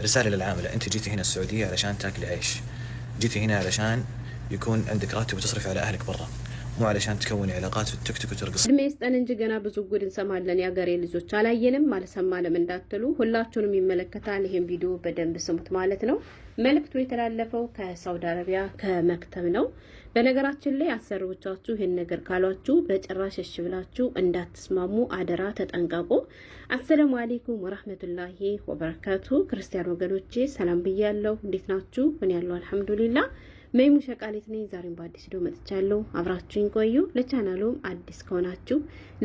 رسالة للعاملة، أنت جيتي هنا السعودية علشان تاكلي عيش، جيتي هنا علشان يكون عندك راتب وتصرفي على أهلك برا، مو علشان تكوني علاقات في التيك توك وترقص። እድሜ ይስጠን እንጂ ገና ብዙ ጉድ እንሰማለን። የአገሬ ልጆች አላየንም አልሰማንም እንዳትሉ ሁላችሁንም ይመለከታል። ይሄን ቪዲዮ በደንብ ስሙት ማለት ነው። መልእክቱ የተላለፈው ከሳውዲ አረቢያ ከመክተብ ነው። በነገራችን ላይ አሰሪዎቻችሁ ይሄን ነገር ካሏችሁ በጭራሽ እሺ ብላችሁ እንዳትስማሙ አደራ ተጠንቀቁ። አሰላሙ አለይኩም ወራህመቱላሂ ወበረካቱ። ክርስቲያን ወገኖቼ ሰላም ብያለሁ። እንዴት ናችሁ? እኔ ያለው አልሐምዱሊላህ መይሙ ሸቃሊት ነኝ። ዛሬም በአዲስ ቪዲዮ መጥቻለሁ። አብራችሁኝ ቆዩ። ለቻናሉም አዲስ ከሆናችሁ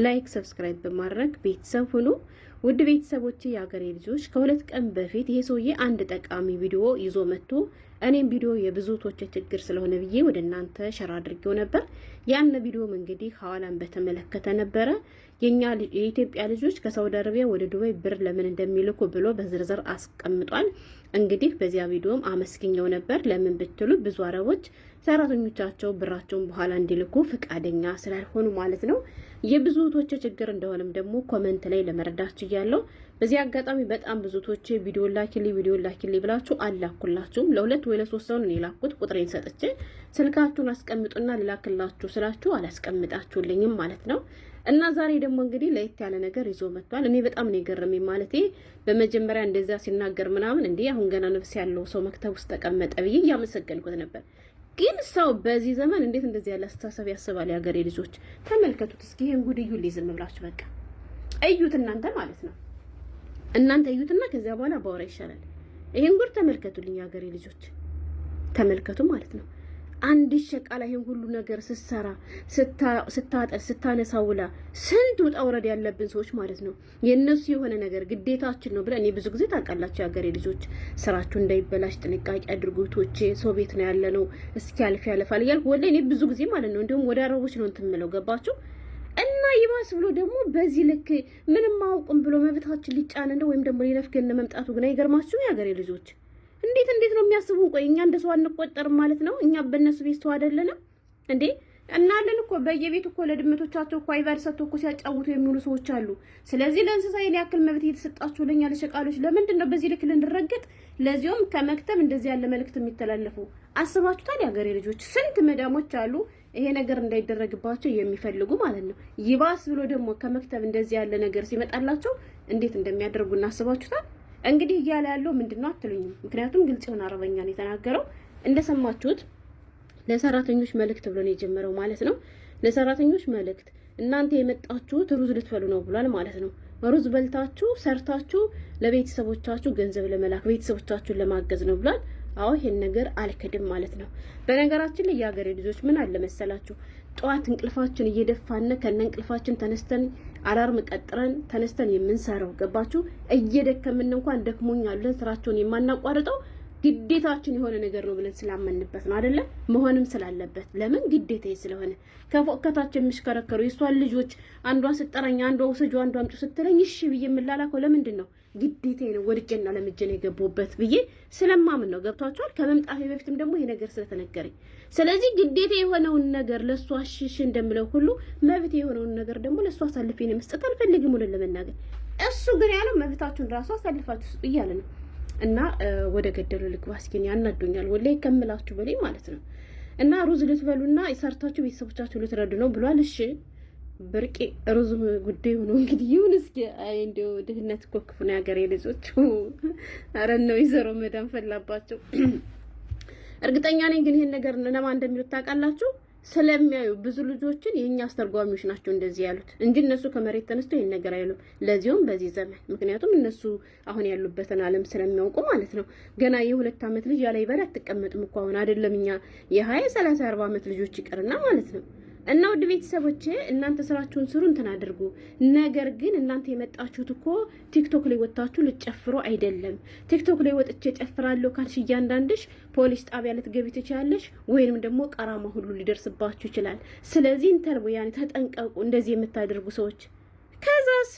ላይክ፣ ሰብስክራይብ በማድረግ ቤተሰብ ሁኑ። ውድ ቤተሰቦቼ የአገሬ ልጆች ከሁለት ቀን በፊት ይሄ ሰውዬ አንድ ጠቃሚ ቪዲዮ ይዞ መጥቶ እኔም ቪዲዮ የብዙቶች ችግር ስለሆነ ብዬ ወደ እናንተ ሸራ አድርጌው ነበር። ያን ቪዲዮም እንግዲህ ሐዋላን በተመለከተ ነበረ። የኢትዮጵያ ልጆች ከሳውዲ አረቢያ ወደ ዱባይ ብር ለምን እንደሚልኩ ብሎ በዝርዝር አስቀምጧል። እንግዲህ በዚያ ቪዲዮም አመስግኘው ነበር። ለምን ብትሉ ብዙ አረቦች ሰራተኞቻቸው ብራቸውን በኋላ እንዲልኩ ፍቃደኛ ስላልሆኑ ማለት ነው። የብዙቶች ችግር እንደሆነም ደግሞ ኮሜንት ላይ ለመረዳት ችያለሁ። በዚህ አጋጣሚ በጣም ብዙቶች ቪዲዮ ላኪልኝ ብላችሁ አላኩላችሁም። ለሁለት ወይ ለሶስት ሰው ነው የላኩት። ቁጥሬን ሰጥቼ ስልካችሁን አስቀምጡና ልላክላችሁ ስላችሁ አላስቀምጣችሁልኝም ማለት ነው። እና ዛሬ ደግሞ እንግዲህ ለየት ያለ ነገር ይዞ መጥቷል። እኔ በጣም ነው የገረመኝ ማለት በመጀመሪያ እንደዛ ሲናገር ምናምን እንዴ አሁን ገና ነፍስ ያለው ሰው መክተብ ውስጥ ተቀመጠ ብዬ ያመሰገንኩት ነበር። ግን ሰው በዚህ ዘመን እንዴት እንደዚህ ያለ አስተሳሰብ ያስባል? የሀገሬ ልጆች ተመልከቱት እስኪ ይሄን ጉድ እዩ። ዝም ብላችሁ በቃ እዩት እናንተ ማለት ነው። እናንተ እዩትና ከዚያ በኋላ ባወራ ይሻላል። ይሄን ጉድ ተመልከቱልኝ የሀገሬ ልጆች ተመልከቱ ማለት ነው። አንድ ሸቃላ ይሄን ሁሉ ነገር ስትሰራ ስታጠር ስታነሳውላ ስንት ውጣ ውረድ ያለብን ሰዎች ማለት ነው። የነሱ የሆነ ነገር ግዴታችን ነው ብለን እኔ ብዙ ጊዜ ታውቃላችሁ የሀገሬ ልጆች ስራችሁ እንዳይበላሽ ጥንቃቄ አድርጉ። ቶቼ ሰው ቤት ነው ያለ ነው እስኪ ያልፋል እያልኩ ወላሂ እኔ ብዙ ጊዜ ማለት ነው እንደውም ወደ አረቦች ነው እንትን የምለው ገባችሁ። እና ይባስ ብሎ ደግሞ በዚህ ልክ ምንም አውቁም ብሎ መብታችን ሊጫን እንደው ወይም ደግሞ ሊነፍገን መምጣቱ ግን አይገርማችሁም የሀገሬ ልጆች? እንዴት ነው የሚያስቡን? ቆይ እኛ እንደ ሰው አንቆጠርም ማለት ነው? እኛ በእነሱ ቤት ሰው አይደለንም እንዴ? እናለን እኮ በየቤቱ እኮ ለድመቶቻቸው እኮ አይቫር ሰጥቶ እኮ ሲያጫውቱ የሚውሉ ሰዎች አሉ። ስለዚህ ለእንስሳ የኔ ያክል መብት እየተሰጣችሁ ለኛ ለሸቃሎች ለምንድን ነው በዚህ ልክ ልንረገጥ? ለዚያውም ከመክተብ እንደዚህ ያለ መልእክት የሚተላለፉ አስባችሁታል? የሀገሬ ልጆች ስንት መዳሞች አሉ ይሄ ነገር እንዳይደረግባቸው የሚፈልጉ ማለት ነው። ይባስ ብሎ ደግሞ ከመክተብ እንደዚህ ያለ ነገር ሲመጣላቸው እንዴት እንደሚያደርጉ እናስባችሁታል? እንግዲህ እያለ ያለው ምንድነው አትሉኝም? ምክንያቱም ግልጽ የሆነ አረበኛ ነው የተናገረው። እንደሰማችሁት ለሰራተኞች መልእክት ብሎ ነው የጀመረው ማለት ነው። ለሰራተኞች መልእክት እናንተ የመጣችሁት ሩዝ ልትበሉ ነው ብሏል ማለት ነው። ሩዝ በልታችሁ ሰርታችሁ ለቤተሰቦቻችሁ ገንዘብ ለመላክ ቤተሰቦቻችሁን ለማገዝ ነው ብሏል። አዎ ይሄን ነገር አልከድም ማለት ነው። በነገራችን ላይ የሀገሬ ልጆች ምን አለ መሰላችሁ ጧት እንቅልፋችን እየደፋነ ከነ እንቅልፋችን ተነስተን አላርም ቀጥረን ተነስተን የምንሰራው ገባችሁ። እየደከምን እንኳን ደክሞኛል ስራቸውን የማናቋርጠው ግዴታችን የሆነ ነገር ነው ብለን ስላመንበት ነው አይደለ? መሆንም ስላለበት ለምን ግዴታዬ ስለሆነ ከፎከታችን የሚሽከረከሩ የሷን ልጆች አንዷ ስጠራኝ አንዷ ወሰጁ አንዷ አምጡ ስትለኝ እሺ ብዬ የምላላከው ለምንድን ነው? ግዴታዬ ነው ወድጄና ለምጄ የገባሁበት ብዬ ስለማምን ነው። ገብቷችኋል? ከመምጣቴ በፊትም ደግሞ ይሄ ነገር ስለተነገረኝ ስለዚህ ግዴታ የሆነውን ነገር ለሷ እሺ እንደምለው ሁሉ መብት የሆነውን ነገር ደግሞ ለሷ አሳልፌ ነው መስጠት አልፈልግም ሁሉ ለመናገር። እሱ ግን ያለው መብታችሁን ራሱ አሳልፋችሁ ስጡ እያለ ነው። እና ወደ ገደሉ ልግባ እስኪ ያናዱኛል ወላሂ ከምላችሁ በላይ ማለት ነው። እና ሩዝ ልትበሉና ይሰርታችሁ ቤተሰቦቻችሁ ልትረዱ ነው ብሏል። እሺ ብርቄ ሩዝ ጉዳይ ሆኖ እንግዲህ ይሁን እስኪ። አይ እንደው ድህነት እኮ ክፉ ነው የሀገሬ ልጆች። አረ ነው ይዘሮ መዳን ፈላባቸው። እርግጠኛ ነኝ ግን ይሄን ነገር ለማን እንደሚሉት ታውቃላችሁ? ስለሚያዩ ብዙ ልጆችን የኛ አስተርጓሚዎች ናቸው እንደዚህ ያሉት እንጂ እነሱ ከመሬት ተነስተው ይሄን ነገር አይሉም። ለዚሁም በዚህ ዘመን ምክንያቱም እነሱ አሁን ያሉበትን ዓለም ስለሚያውቁ ማለት ነው። ገና የ2 ዓመት ልጅ ያለ ይበላ አትቀመጥም እኮ አሁን አይደለም እኛ የ20 30 40 ዓመት ልጆች ይቀርና ማለት ነው። እና ውድ ቤተሰቦቼ እናንተ ስራችሁን ስሩ እንትን አድርጉ። ነገር ግን እናንተ የመጣችሁት እኮ ቲክቶክ ላይ ወጣችሁ ልትጨፍሩ አይደለም። ቲክቶክ ላይ ወጥቼ ጨፍራለሁ ካልሽ እያንዳንድሽ ፖሊስ ጣቢያ ልትገቢ ትችላለሽ፣ ወይንም ደግሞ ቀራማ ሁሉ ሊደርስባችሁ ይችላል። ስለዚህ እንተርቡ ያኔ ተጠንቀቁ እንደዚህ የምታደርጉ ሰዎች። ከዛስ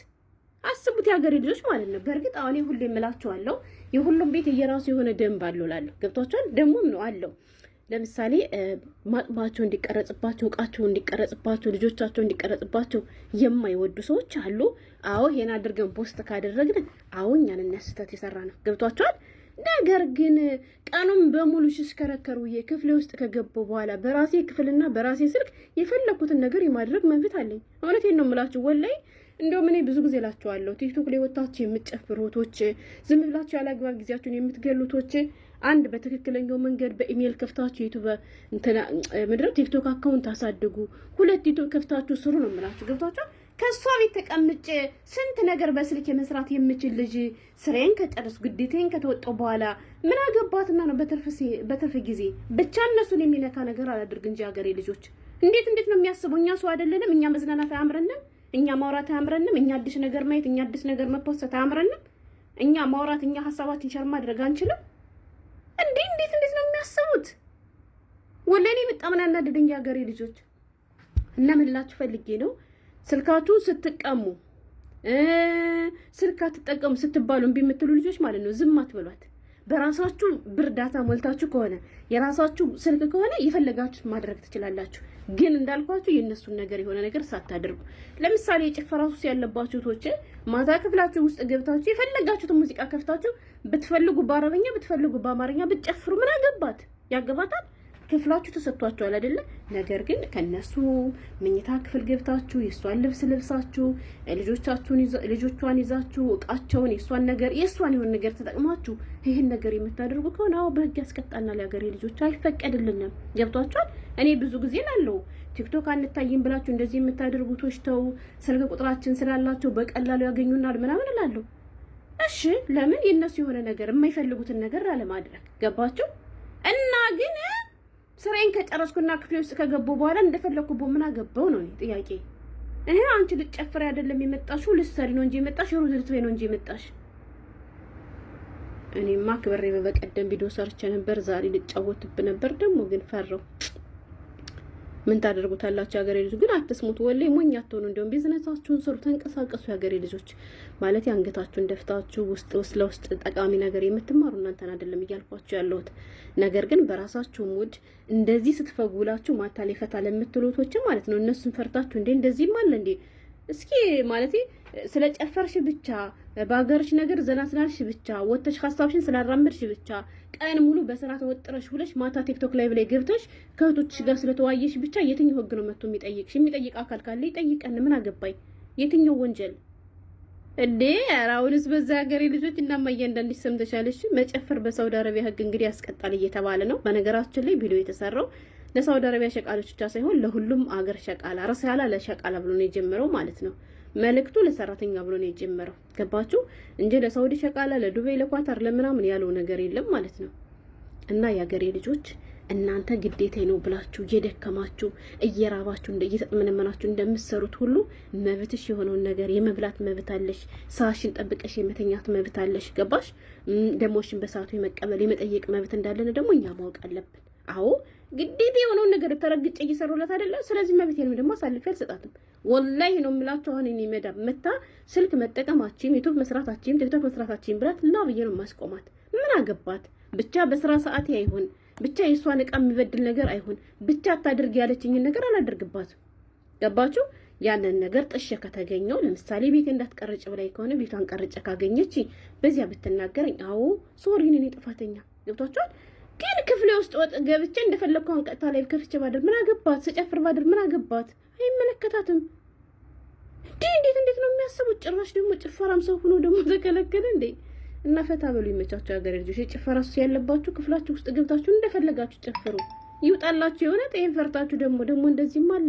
አስቡት የሀገሬ ልጆች ማለት ነው። በእርግጥ አሁን ሁሌ እምላችኋለሁ የሁሉም ቤት የራሱ የሆነ ደንብ አለው እላለሁ። ገብቷችኋል? ደንቡም ነው አለው። ለምሳሌ ማጥባቸው እንዲቀረጽባቸው እቃቸው እንዲቀረጽባቸው ልጆቻቸው እንዲቀረጽባቸው የማይወዱ ሰዎች አሉ። አዎ ይሄን አድርገን ፖስት ካደረግን አዎ እኛን እናስተት ይሰራ ነው። ገብቷቸዋል? ነገር ግን ቀኑን በሙሉ ሽሽከረከሩ ክፍሌ ውስጥ ከገባው በኋላ በራሴ ክፍልና በራሴ ስልክ የፈለኩትን ነገር የማድረግ መብት አለኝ። እውነቴን ነው የምላችሁ ወላይ እንደው እኔ ብዙ ጊዜ እላችኋለሁ ቲክቶክ ላይ ወጣችሁ የምትጨፍሩ እህቶች፣ ዝም ብላችሁ ያላግባብ ጊዜያችሁን የምትገሉ እህቶች አንድ በትክክለኛው መንገድ በኢሜል ከፍታችሁ ዩቲዩብ ምድረው ቲክቶክ አካውንት አሳድጉ። ሁለት ዩቲዩብ ከፍታችሁ ስሩ ነው የምላችሁ። ገብታችሁ ከሷ ቤት ተቀምጬ ስንት ነገር በስልክ የመስራት የምችል ልጅ ስራዬን ከጨረስ ግዴታዬን ከተወጣው በኋላ ምን አገባትና ነው በትርፍ ጊዜ ብቻ እነሱን የሚነካ ነገር አላድርግ እንጂ ሀገሬ ልጆች እንዴት ነው የሚያስቡ? እኛ ሰው አይደለንም? እኛ መዝናናት አያምረንም? እኛ ማውራት አያምረንም? እኛ አዲስ ነገር ማየት፣ እኛ አዲስ ነገር መፖስት አያምረንም? እኛ ማውራት፣ እኛ ሀሳባችን ሸር ማድረግ አንችልም? እንዴት ነው የሚያስቡት? ወለኔ በጣም ያናደደኝ ሀገሬ ልጆች እና ምን ልላችሁ ፈልጌ ነው ስልካችሁ ስትቀሙ ስልክ አትጠቀሙ ስትባሉ እምቢ የምትሉ ልጆች ማለት ነው ዝም አትበሏት። በራሳችሁ ብር ዳታ ሞልታችሁ ከሆነ የራሳችሁ ስልክ ከሆነ የፈለጋችሁት ማድረግ ትችላላችሁ። ግን እንዳልኳችሁ የእነሱን ነገር የሆነ ነገር ሳታደርጉ ለምሳሌ የጭፈራ ሱስ ያለባችሁ እህቶች ማታ ክፍላችሁ ውስጥ ገብታችሁ የፈለጋችሁትን ሙዚቃ ከፍታችሁ ብትፈልጉ በአረበኛ ብትፈልጉ በአማርኛ ብትጨፍሩ ምን አገባት? ያገባታል? ክፍላችሁ ተሰጥቷችኋል አይደለ? ነገር ግን ከነሱ መኝታ ክፍል ገብታችሁ የሷን ልብስ ለብሳችሁ ልጆቿን ይዛችሁ እቃቸውን የሷን የሆነ ነገር ተጠቅማችሁ ይሄን ነገር የምታደርጉ ከሆነ አዎ በህግ ያስቀጣናል። ያገሬ ልጆች አይፈቀድልንም። ገብቷችኋል? እኔ ብዙ ጊዜ ላለው ቲክቶክ አንታይም ብላችሁ እንደዚህ የምታደርጉት ተው፣ ስልክ ቁጥራችን ስላላቸው በቀላሉ ያገኙናል ምናምን እላለሁ። እሺ ለምን የነሱ የሆነ ነገር የማይፈልጉትን ነገር አለማድረግ ገባችሁ? እና ግን ስራዬን ከጨረስኩና ክፍሌ ውስጥ ከገቡ በኋላ እንደፈለኩ ምን አገባው ነው ጥያቄ። አንቺ ልትጨፍሪ አይደለም የመጣሽው፣ ልትሰሪ ነው እንጂ የመጣሽ፣ ሩዝ ልትበይ ነው እንጂ የመጣሽ። እኔማ ክብሬ በቀደም ቪዲዮ ሰርቼ ነበር፣ ዛሬ ልጫወትብ ነበር። ደግሞ ግን ፈራው። ምን ታደርጉታላችሁ ያገሬ ልጆች? ግን አትስሙት፣ ወላሂ ሞኝ አትሆኑ። እንደውም ቢዝነሳችሁን ስሩ፣ ተንቀሳቀሱ ያገሬ ልጆች። ማለት አንገታችሁን ደፍታችሁ ውስጥ ለውስጥ ጠቃሚ ነገር የምትማሩ እናንተን አይደለም እያልኳችሁ ያለሁት። ነገር ግን በራሳችሁ ሙድ እንደዚህ ስትፈጉላችሁ ማታ ላይ ፈታ ለምትሉቶች ማለት ነው እነሱን ፈርታችሁ እንደዚህም አለ እንዴ እስኪ ማለት ስለጨፈርሽ ብቻ በአገርሽ ነገር ዘና ስላልሽ ብቻ ወጥተሽ ሐሳብሽን ስላራመድሽ ብቻ ቀን ሙሉ በስራ ተወጥረሽ ሁለሽ ማታ ቲክቶክ ላይ ብላይ ገብተሽ ከእህቶችሽ ጋር ስለተዋየሽ ብቻ የትኛው ህግ ነው መጥቶ የሚጠይቅሽ? የሚጠይቅ አካል ካለ ይጠይቀን። ምን አገባኝ? የትኛው ወንጀል እንዴ? አራውንስ በዛ ሀገሬ ልጆች እናማ እያንዳንድሽ ሰምተሻለሽ። መጨፈር በሳውዲ አረቢያ ህግ እንግዲህ ያስቀጣል እየተባለ ነው። በነገራችን ላይ ቪዲዮ የተሰራው ለሳውዲ አረቢያ ሸቃሎች ብቻ ሳይሆን ለሁሉም አገር ሸቃላ ረሳላ ለሸቃላ ብሎ ነው የጀመረው ማለት ነው። መልእክቱ ለሰራተኛ ብሎ ነው የጀመረው። ገባችሁ እንጂ ለሳውዲ ሸቃላ፣ ለዱባይ፣ ለኳታር ለምናምን ያለው ነገር የለም ማለት ነው። እና የአገሬ ልጆች እናንተ ግዴታ ነው ብላችሁ እየደከማችሁ እየራባችሁ እየተመነመናችሁ እንደምትሰሩት ሁሉ መብትሽ የሆነውን ነገር የመብላት መብት አለሽ። ሰዓትሽን ጠብቀሽ የመተኛት መብት አለሽ። ገባሽ? ደሞሽን በሰዓቱ የመቀበል የመጠየቅ መብት እንዳለን ደግሞ እኛ ማወቅ አለብን። አዎ ግዴታ የሆነውን ነገር ተረግጬ እየሰሩላት አይደለ? ስለዚህ መብቴንም ደግሞ አሳልፌ አልሰጣትም። ወላሂ ነው የምላችሁ። አሁን እኔ መዳብ መታ ስልክ መጠቀማችን ዩቲዩብ መስራታችን ቲክቶክ መስራታችን ብላት ላ ብዬ ነው ማስቆማት። ምን አገባት? ብቻ በስራ ሰዓቴ አይሆን፣ ብቻ የእሷን ዕቃ የሚበድል ነገር አይሆን፣ ብቻ አታድርግ ያለችኝን ነገር አላደርግባትም። ገባችሁ? ያንን ነገር ጥሼ ከተገኘው ለምሳሌ ቤቴ እንዳትቀርጭ ብላይ ከሆነ ቤቷን ቀርጬ ካገኘች በዚያ ብትናገረኝ አዎ ሶሪ እኔ ጥፋተኛ። ገብቷችኋል? ግን ክፍሌ ውስጥ ወጥ ገብቼ እንደፈለኩ አንቀጣ ላይ ከፍቼ ባደር ምን አገባት? ስጨፍር ባደር ምን አገባት? አይመለከታትም። እንዴት ነው የሚያስቡት? ጭራሽ ደግሞ ጭፈራም ሰው ሆኖ ደግሞ ተከለከለ እንዴ? እና ፈታ በሉ ይመቻችሁ ያገሬ ልጆች። የጭፈራ ሱስ ያለባችሁ ክፍላችሁ ውስጥ ገብታችሁ እንደፈለጋችሁ ጨፍሩ፣ ይውጣላችሁ። የሆነ ጤን ፈርታችሁ ደግሞ እንደዚህም አለ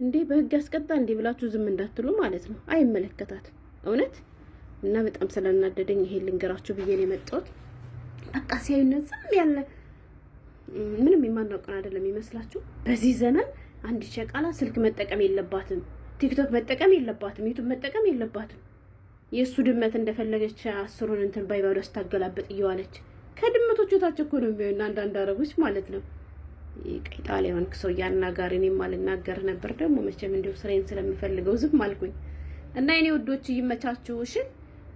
እንዴ በህግ ያስቀጣ እንዴ ብላችሁ ዝም እንዳትሉ ማለት ነው። አይመለከታትም እውነት። እና በጣም ስለናደደኝ ይሄ ልንገራችሁ ብዬ ነው የመጣሁት። በቃ ሲያዩነት ዝም ያለ ምንም የማናውቀን አይደለም ይመስላችሁ። በዚህ ዘመን አንድ ሸቃላ ስልክ መጠቀም የለባትም፣ ቲክቶክ መጠቀም የለባትም፣ ዩቲዩብ መጠቀም የለባትም። የእሱ ድመት እንደፈለገች አስሩን እንትን ባይባዶ ስታገላበጥ እየዋለች ከድመቶቹ ታች እኮ ነው የሚሆን አንዳንድ አረቦች ማለት ነው። ቀይጣል የሆንክ ሰው ያናጋሪ እኔም አልናገር ነበር። ደግሞ መቼም እንዲሁ ስራዬን ስለምፈልገው ዝም አልኩኝ። እና የኔ ወዶች ይመቻችሁ። እሺ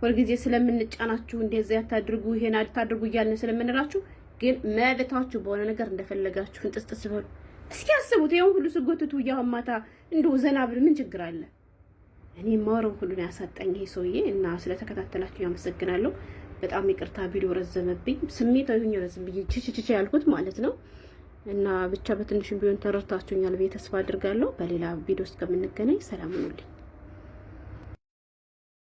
ሁልጊዜ ስለምንጫናችሁ እንደዚህ አታድርጉ ይሄን አታድርጉ እያልን ስለምንላችሁ ግን መብታችሁ በሆነ ነገር እንደፈለጋችሁ እንጥስጥስ በሉ። እስኪ አስቡት ይሄን ሁሉ ስጎትቱ ያማታ እንደው ዘና ብል ምን ችግር አለ? እኔ ማወራው ሁሉ ያሳጣኝ ይሄ ሰውዬ። እና ስለተከታተላችሁ ያመሰግናለሁ። በጣም ይቅርታ ቪዲዮ ረዘመብኝ። ስሜታዊ ሆኜ ረዘምብኝ ቺቺቺ ያልኩት ማለት ነው። እና ብቻ በትንሽም ቢሆን ተረድታችሁኛል ብዬ ተስፋ አድርጋለሁ። በሌላ ቪዲዮ እስከምንገናኝ ሰላም ሁኑልኝ።